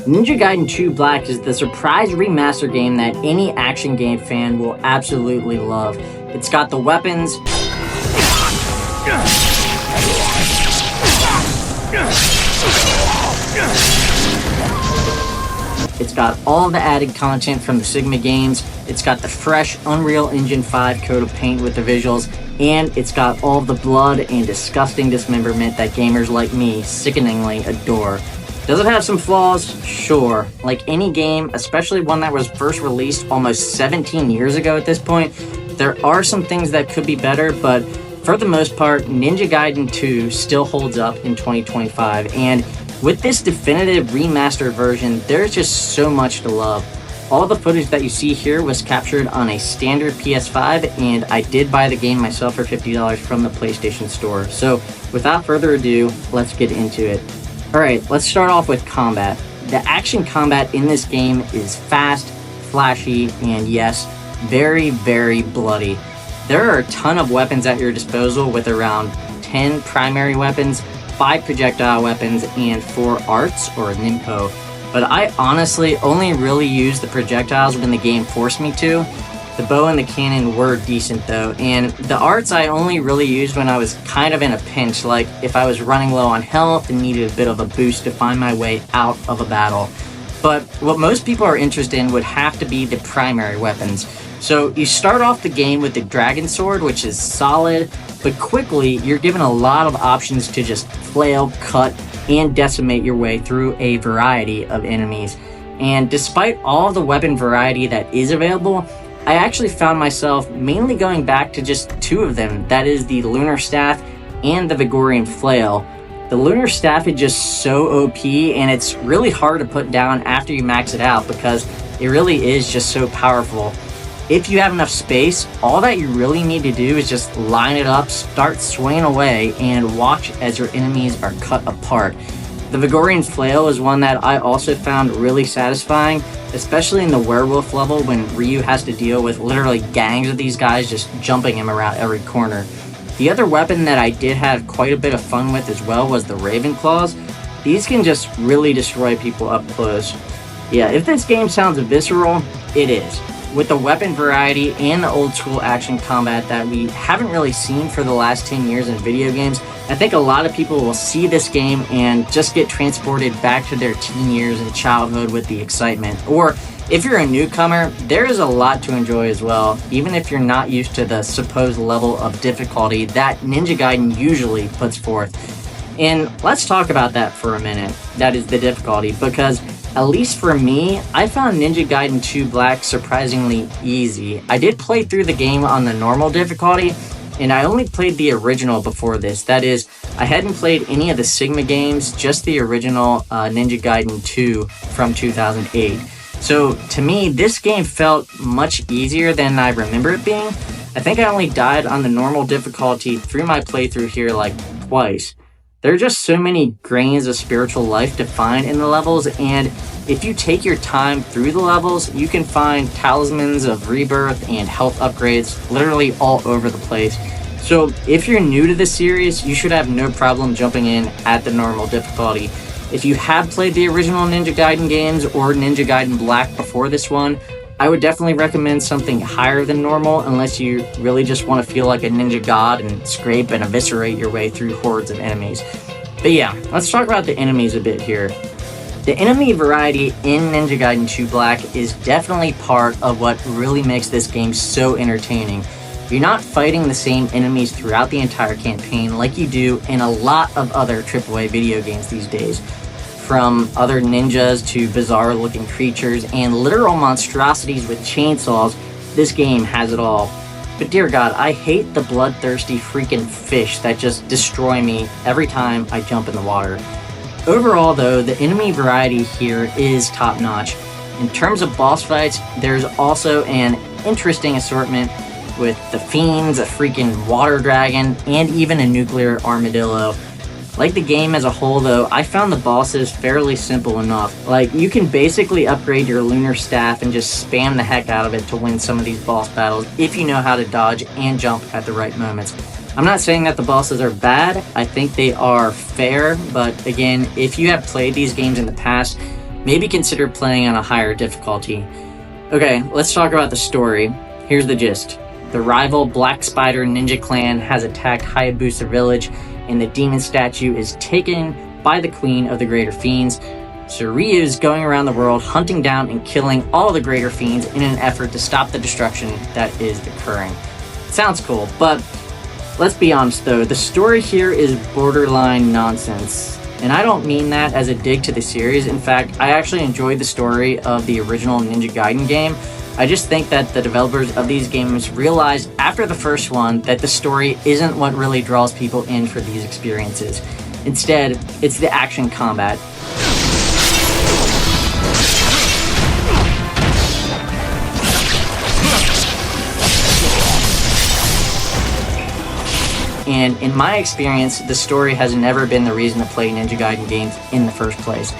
Ninja Gaiden 2 Black is the surprise remaster game that any action game fan will absolutely love. It's got the weapons, it's got all the added content from the Sigma games, it's got the fresh Unreal Engine 5 coat of paint with the visuals, and it's got all the blood and disgusting dismemberment that gamers like me sickeningly adore. Does it have some flaws? Sure. Like any game, especially one that was first released almost 17 years ago at this point, there are some things that could be better, but for the most part, Ninja Gaiden 2 still holds up in 2025, and with this definitive remastered version, there's just so much to love. All the footage that you see here was captured on a standard PS5, and I did buy the game myself for $50 from the PlayStation Store. So without further ado, let's get into it. Alright, let's start off with combat. The action combat in this game is fast, flashy, and yes, very, very bloody. There are a ton of weapons at your disposal with around 10 primary weapons, 5 projectile weapons, and 4 arts or ninpo. But I honestly only really used the projectiles when the game forced me to. The bow and the cannon were decent though, and the arts I only really used when I was kind of in a pinch, like if I was running low on health and needed a bit of a boost to find my way out of a battle. But what most people are interested in would have to be the primary weapons. So you start off the game with the dragon sword, which is solid, but quickly you're given a lot of options to just flail, cut, and decimate your way through a variety of enemies. And despite all the weapon variety that is available, I actually found myself mainly going back to just 2 of them, that is the Lunar Staff and the Vigorian Flail. The Lunar Staff is just so OP, and it's really hard to put down after you max it out because it really is just so powerful. If you have enough space, all that you really need to do is just line it up, start swinging away, and watch as your enemies are cut apart. The Vigorian Flail is one that I also found really satisfying, especially in the werewolf level when Ryu has to deal with literally gangs of these guys just jumping him around every corner. The other weapon that I did have quite a bit of fun with as well was the Raven Claws. These can just really destroy people up close. Yeah, if this game sounds visceral, it is. With the weapon variety and the old school action combat that we haven't really seen for the last 10 years in video games, I think a lot of people will see this game and just get transported back to their teen years and childhood with the excitement. Or if you're a newcomer, there is a lot to enjoy as well, even if you're not used to the supposed level of difficulty that Ninja Gaiden usually puts forth. And let's talk about that for a minute, that is the difficulty, because at least for me, I found Ninja Gaiden 2 Black surprisingly easy. I did play through the game on the normal difficulty, and I only played the original before this. That is, I hadn't played any of the Sigma games, just the original Ninja Gaiden 2 from 2008. So to me, this game felt much easier than I remember it being. I think I only died on the normal difficulty through my playthrough here like twice. There are just so many grains of spiritual life to find in the levels, and if you take your time through the levels, you can find talismans of rebirth and health upgrades literally all over the place. So if you're new to this series, you should have no problem jumping in at the normal difficulty. If you have played the original Ninja Gaiden games or Ninja Gaiden Black before this one, I would definitely recommend something higher than normal unless you really just want to feel like a ninja god and scrape and eviscerate your way through hordes of enemies. But yeah, let's talk about the enemies a bit here. The enemy variety in Ninja Gaiden 2 Black is definitely part of what really makes this game so entertaining. You're not fighting the same enemies throughout the entire campaign like you do in a lot of other AAA video games these days. From other ninjas to bizarre looking creatures and literal monstrosities with chainsaws, this game has it all. But dear God, I hate the bloodthirsty freaking fish that just destroy me every time I jump in the water. Overall though, the enemy variety here is top notch. In terms of boss fights, there's also an interesting assortment with the fiends, a freaking water dragon, and even a nuclear armadillo. Like the game as a whole though, I found the bosses fairly simple enough. Like, you can basically upgrade your Lunar Staff and just spam the heck out of it to win some of these boss battles if you know how to dodge and jump at the right moments. I'm not saying that the bosses are bad, I think they are fair, but again, if you have played these games in the past, maybe consider playing on a higher difficulty. Okay, let's talk about the story. Here's the gist. The rival Black Spider Ninja Clan has attacked Hayabusa Village, and the demon statue is taken by the Queen of the Greater Fiends. So Ryu is going around the world hunting down and killing all the Greater Fiends in an effort to stop the destruction that is occurring. Sounds cool, but let's be honest though, the story here is borderline nonsense. And I don't mean that as a dig to the series. In fact, I actually enjoyed the story of the original Ninja Gaiden game. I just think that the developers of these games realized after the first one that the story isn't what really draws people in for these experiences. Instead, it's the action combat. And in my experience, the story has never been the reason to play Ninja Gaiden games in the first place.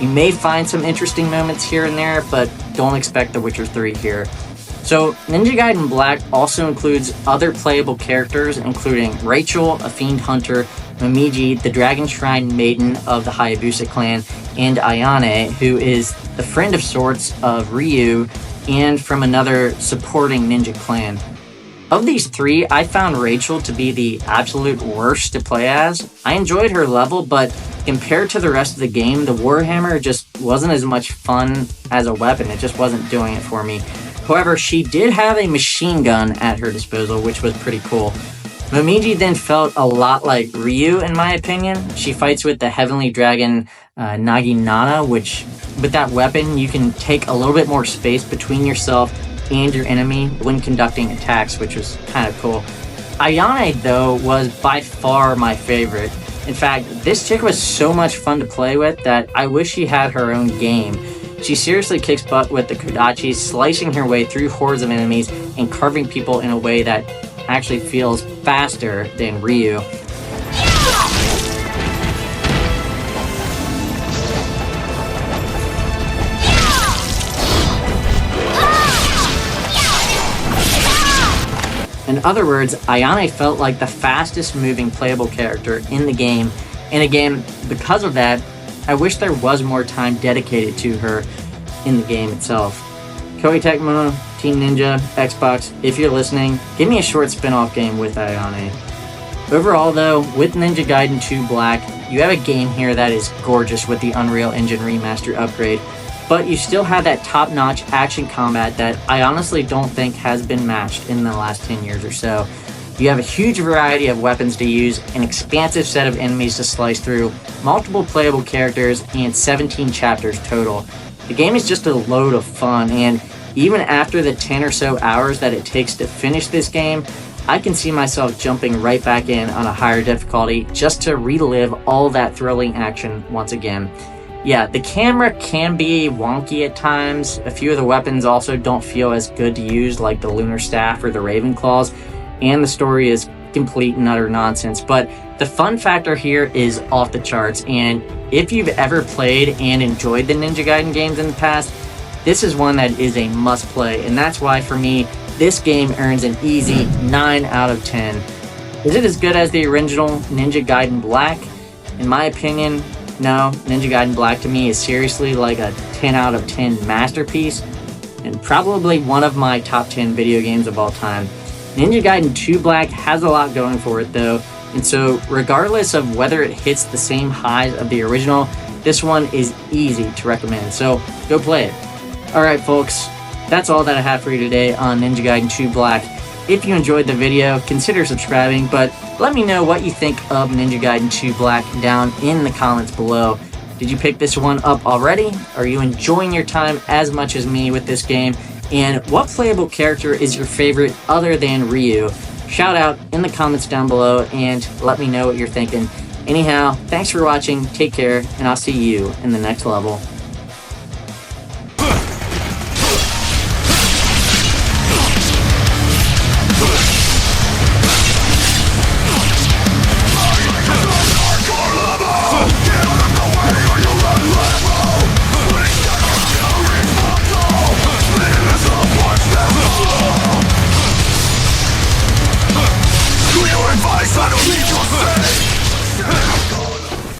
You may find some interesting moments here and there, but don't expect The Witcher 3 here. So, Ninja Gaiden Black also includes other playable characters, including Rachel, a fiend hunter, Momiji, the Dragon Shrine Maiden of the Hayabusa clan, and Ayane, who is the friend of sorts of Ryu, and from another supporting ninja clan. Of these three, I found Rachel to be the absolute worst to play as. I enjoyed her level, but compared to the rest of the game, the Warhammer just wasn't as much fun as a weapon. It just wasn't doing it for me. However, she did have a machine gun at her disposal, which was pretty cool. Momiji then felt a lot like Ryu, in my opinion. She fights with the Heavenly Dragon Naginata, which, with that weapon, you can take a little bit more space between yourself and your enemy when conducting attacks, which was kind of cool. Ayane, though, was by far my favorite. In fact, this chick was so much fun to play with that I wish she had her own game. She seriously kicks butt with the Kodachi, slicing her way through hordes of enemies and carving people in a way that actually feels faster than Ryu. In other words, Ayane felt like the fastest moving playable character in the game, and again, because of that, I wish there was more time dedicated to her in the game itself. Koei Tecmo, Team Ninja, Xbox, if you're listening, give me a short spin-off game with Ayane. Overall though, with Ninja Gaiden 2 Black, you have a game here that is gorgeous with the Unreal Engine remaster upgrade, but you still have that top-notch action combat that I honestly don't think has been matched in the last 10 years or so. You have a huge variety of weapons to use, an expansive set of enemies to slice through, multiple playable characters, and 17 chapters total. The game is just a load of fun, and even after the 10 or so hours that it takes to finish this game, I can see myself jumping right back in on a higher difficulty just to relive all that thrilling action once again. Yeah, the camera can be wonky at times. A few of the weapons also don't feel as good to use, like the Lunar Staff or the Raven Claws, and the story is complete and utter nonsense, but the fun factor here is off the charts, and if you've ever played and enjoyed the Ninja Gaiden games in the past, this is one that is a must play, and that's why for me, this game earns an easy 9 out of 10. Is it as good as the original Ninja Gaiden Black? In my opinion, no. Ninja Gaiden Black to me is seriously like a 10 out of 10 masterpiece, and probably one of my top 10 video games of all time. Ninja Gaiden 2 Black has a lot going for it though, and so regardless of whether it hits the same highs of the original, this one is easy to recommend, so go play it. Alright folks, that's all that I have for you today on Ninja Gaiden 2 Black. If you enjoyed the video, consider subscribing, but let me know what you think of Ninja Gaiden 2 Black down in the comments below. Did you pick this one up already? Are you enjoying your time as much as me with this game? And what playable character is your favorite other than Ryu? Shout out in the comments down below and let me know what you're thinking. Anyhow, thanks for watching, take care, and I'll see you in the next level. I don't need your say.